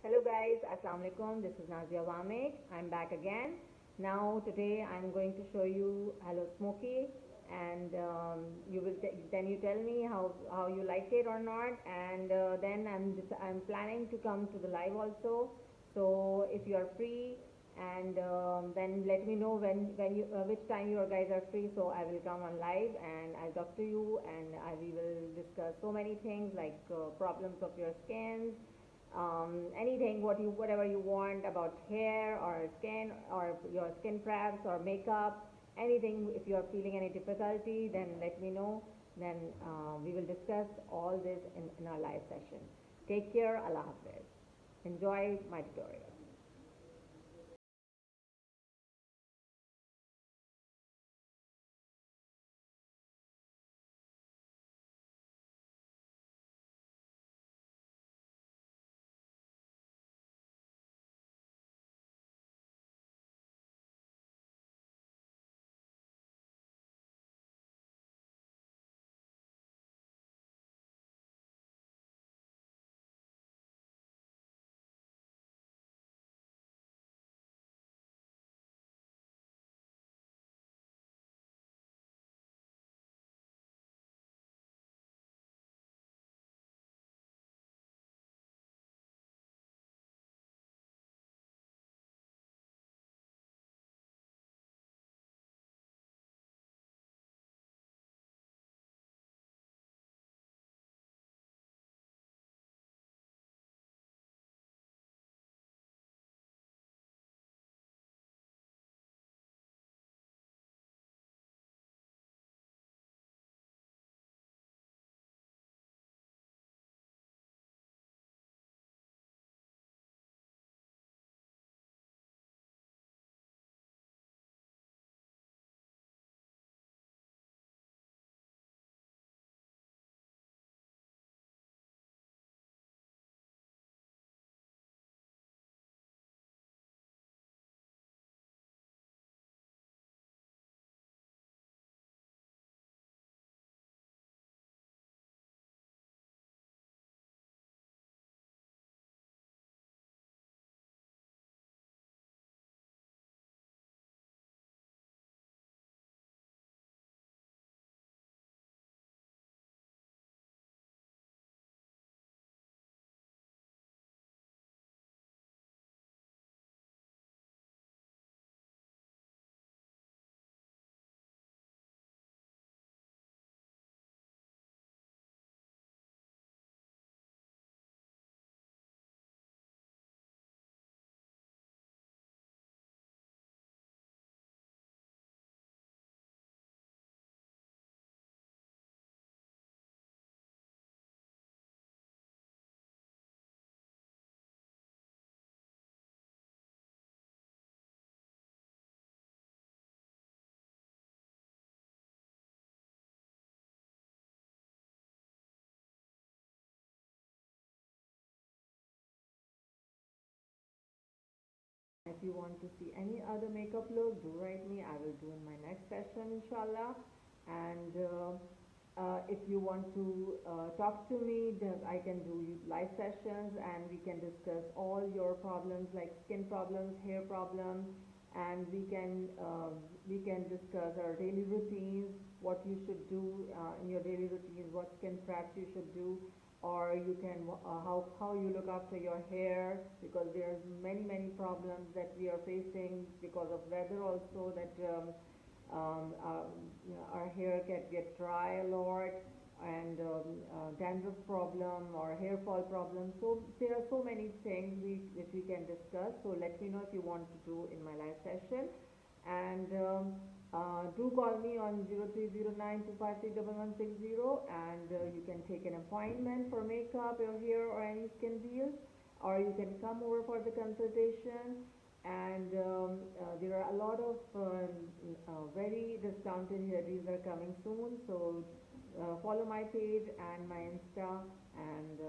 Hello guys, Assalamu alaikum. This is Nazia Wamiq. I'm back again. Now today I'm going to show you Hello Smokey, and then you tell me how you liked it or not, and then I'm planning to come to the live also. So if you are free, and then let me know when you which time you guys are free, so I will come on live and I'll talk to you, and we will discuss so many things like problems of your skin, anything whatever you want about hair or skin or your skin preps or makeup, anything. If you are feeling any difficulty, then let me know. Then we will discuss all this in our live session. Take care. Allah Hafiz. Enjoy my tutorial. If you want to see any other makeup look, do write me. I will do in my next session, inshallah. And if you want to talk to me, then I can do live sessions, and we can discuss all your problems like skin problems, hair problems, and we can discuss our daily routines, what you should do in your daily routines, what skin preps you should do, or you can how you look after your hair, because there's many problems that we are facing because of weather also, that um, um, our hair can get dry a lot, and dandruff problem or hair fall problem. So there are so many things which we can discuss. So let me know if you want to do in my live session, and do call me on 0309253160, and you can take an appointment for makeup, your hair, or any skin deals, or you can come over for the consultation. And there are a lot of very discounted hair deals are coming soon, so follow my page and my Insta, and